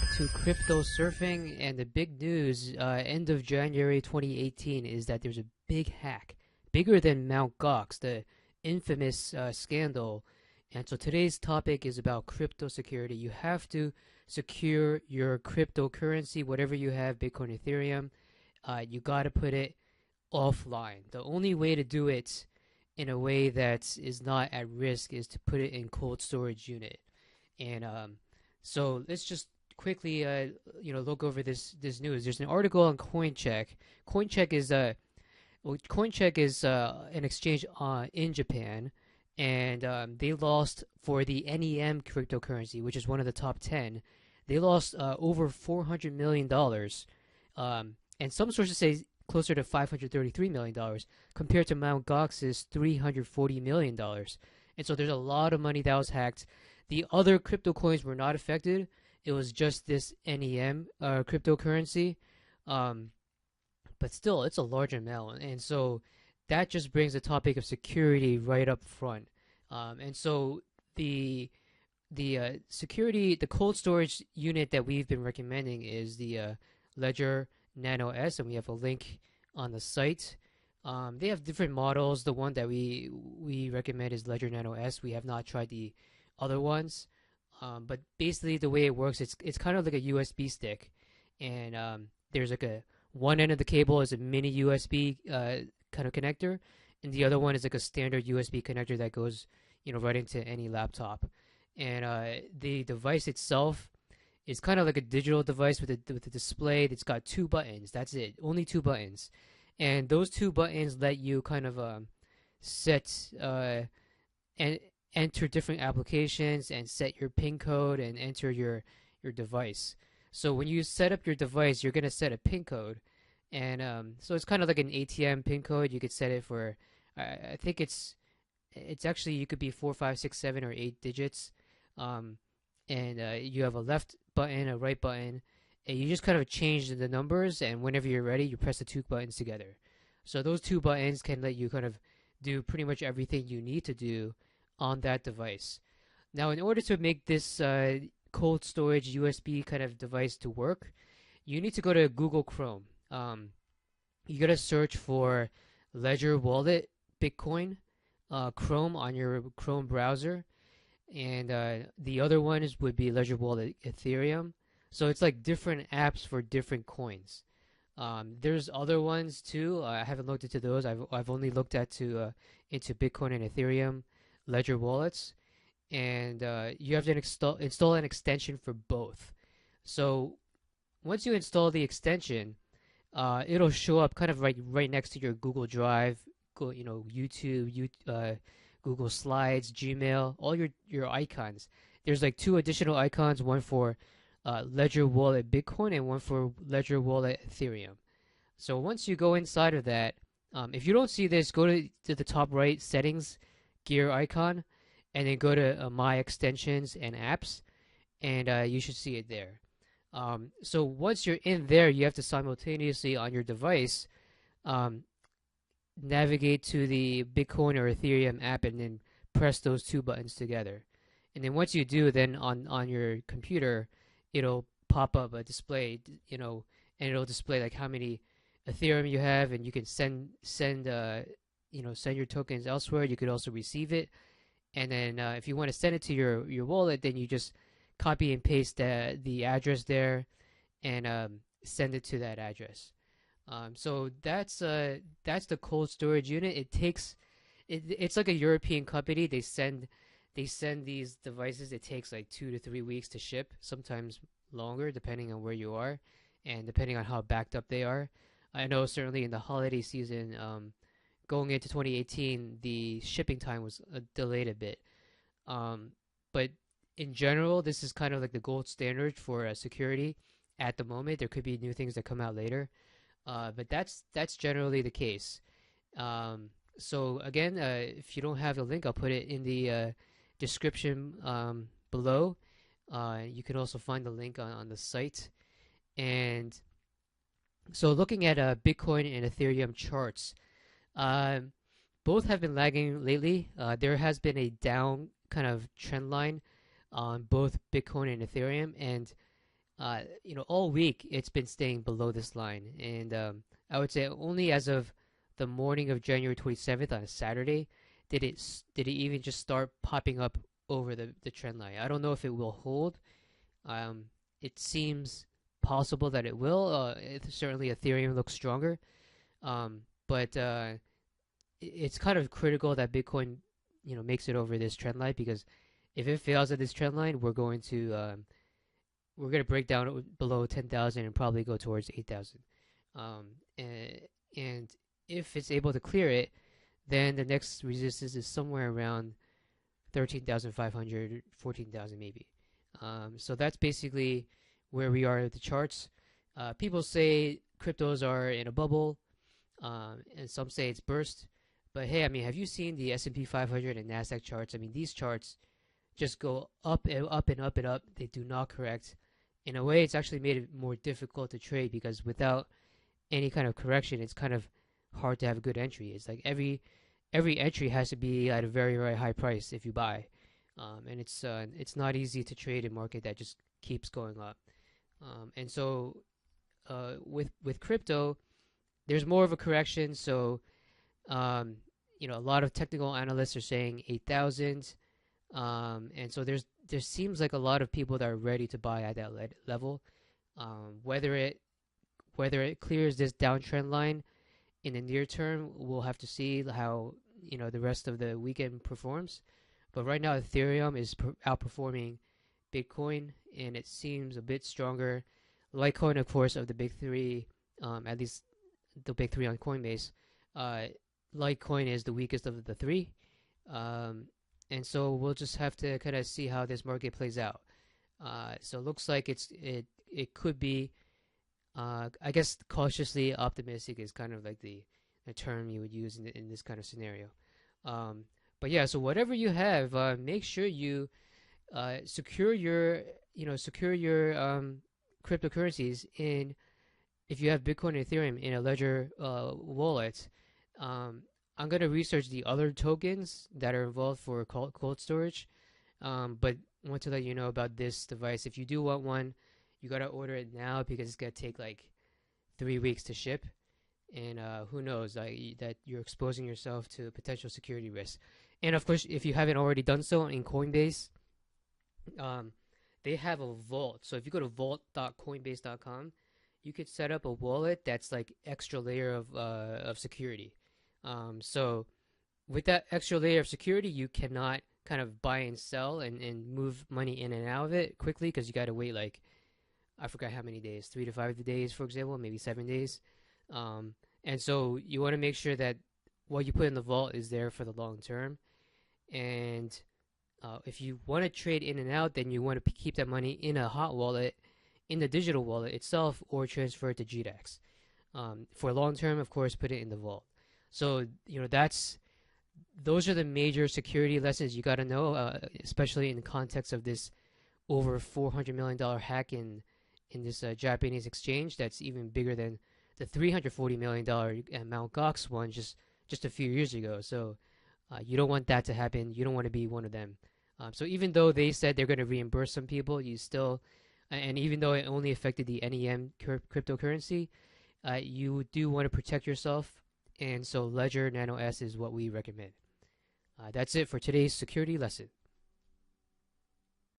back to crypto surfing, and the big news end of January 2018 is that there's a big hack, bigger than Mt. Gox, the infamous scandal. And so today's topic is about crypto security. You have to secure your cryptocurrency, whatever you have, Bitcoin, Ethereum. You got to put it offline. The only way to do it in a way that is not at risk is to put it in cold storage unit. And so let's just quickly, look over this news. There's an article on Coincheck. Coincheck is an exchange in Japan, and they lost for the NEM cryptocurrency, which is one of the top 10. They lost over $400 million, and some sources say closer to $533 million, compared to Mt. Gox's $340 million. And so there's a lot of money that was hacked. The other crypto coins were not affected. It was just this NEM cryptocurrency. But still, it's a large amount. And so that just brings the topic of security right up front. And so the security, the cold storage unit that we've been recommending is the Ledger Nano S, and we have a link on the site. They have different models. The one that we recommend is Ledger Nano S. We have not tried the other ones, but basically the way it works, it's kind of like a USB stick, and there's like a one end of the cable is a mini USB kind of connector, and the other one is like a standard USB connector that goes right into any laptop. And the device itself is kind of like a digital device with a display that's got two buttons. That's it, only two buttons, and those two buttons let you kind of set and enter different applications and set your PIN code and enter your device. So when you set up your device, you're going to set a PIN code, and so it's kind of like an ATM PIN code. You could set it for I think it's actually, you could be 4, 5, 6, 7, or 8 digits, and you have a left button, a right button, and you just kind of change the numbers, and whenever you're ready, you press the two buttons together. So those two buttons can let you kind of do pretty much everything you need to do on that device. Now, in order to make this cold storage USB kind of device to work, you need to go to Google Chrome. You gotta search for Ledger Wallet Bitcoin Chrome on your Chrome browser, and the other ones would be Ledger Wallet Ethereum. So it's like different apps for different coins. There's other ones too. I haven't looked into those. I've only looked into Bitcoin and Ethereum Ledger wallets, and you have to install an extension for both. So once you install the extension, it'll show up kind of right next to your Google Drive, YouTube, Google Slides, Gmail, all your icons. There's like two additional icons, one for Ledger Wallet Bitcoin and one for Ledger Wallet Ethereum. So once you go inside of that, if you don't see this, go to the top right settings gear icon, and then go to My Extensions and Apps, and you should see it there. So once you're in there, you have to simultaneously on your device navigate to the Bitcoin or Ethereum app, and then press those two buttons together. And then once you do, then on your computer, it'll pop up a display, and it'll display like how many Ethereum you have, and you can send your tokens elsewhere. You could also receive it, and then if you want to send it to your wallet, then you just copy and paste the address there, and send it to that address. So that's the cold storage unit. It's like a European company. They send these devices. It takes like 2 to 3 weeks to ship, sometimes longer, depending on where you are and depending on how backed up they are. I know certainly in the holiday season, going into 2018, the shipping time was delayed a bit. But in general, this is kind of like the gold standard for security at the moment. There could be new things that come out later, but that's generally the case. So again, if you don't have the link, I'll put it in the description below. You can also find the link on the site. And so looking at Bitcoin and Ethereum charts, both have been lagging lately. There has been a down kind of trend line on both Bitcoin and Ethereum, and all week it's been staying below this line, and I would say only as of the morning of January 27th on a Saturday did it even just start popping up over the trend line. I don't know if it will hold. Um, it seems possible that it will. Certainly, Ethereum looks stronger, but it's kind of critical that Bitcoin, makes it over this trend line, because if it fails at this trend line, we're going to break down below 10,000 and probably go towards 8,000. And if it's able to clear it, then the next resistance is somewhere around 13,500, 14,000 maybe. So that's basically where we are at the charts. People say cryptos are in a bubble, and some say it's burst. But hey, I mean, have you seen the S&P 500 and Nasdaq charts? I mean, these charts just go up and up and up and up. They do not correct. In a way, it's actually made it more difficult to trade, because without any kind of correction, it's kind of hard to have a good entry. It's like every entry has to be at a very, very high price if you buy, and it's not easy to trade a market that just keeps going up. And so with crypto, there's more of a correction. So a lot of technical analysts are saying 8,000, and so there seems like a lot of people that are ready to buy at that level. Whether it clears this downtrend line in the near term, we'll have to see how the rest of the weekend performs. But right now, Ethereum is outperforming Bitcoin, and it seems a bit stronger. Litecoin, of course, of the big three, at least the big three on Coinbase, Litecoin is the weakest of the three. And so we'll just have to kind of see how this market plays out. So it looks like it could be, I guess, cautiously optimistic is kind of like the term you would use in this kind of scenario. But yeah, so whatever you have, make sure you secure your cryptocurrencies in, if you have Bitcoin and Ethereum, in a Ledger wallet. I'm going to research the other tokens that are involved for cold storage, but want to let you know about this device. If you do want one, you got to order it now, because it's going to take like 3 weeks to ship. And who knows, that you're exposing yourself to potential security risks. And of course, if you haven't already done so, in Coinbase, they have a vault. So if you go to vault.coinbase.com, you could set up a wallet that's like extra layer of security. So with that extra layer of security, you cannot kind of buy and sell and move money in and out of it quickly, because you got to wait like, I forgot how many days, 3 to 5 days, for example, maybe 7 days. And so you want to make sure that what you put in the vault is there for the long term. And if you want to trade in and out, then you want to keep that money in a hot wallet, in the digital wallet itself, or transfer it to GDAX. For long term, of course, put it in the vault. So those are the major security lessons you got to know, especially in the context of this over $400 million hack in this Japanese exchange that's even bigger than the $340 million Mt. Gox one just a few years ago. So you don't want that to happen. You don't want to be one of them. So even though they said they're going to reimburse some people, and even though it only affected the NEM cryptocurrency, you do want to protect yourself. And so Ledger Nano S is what we recommend. That's it for today's security lesson.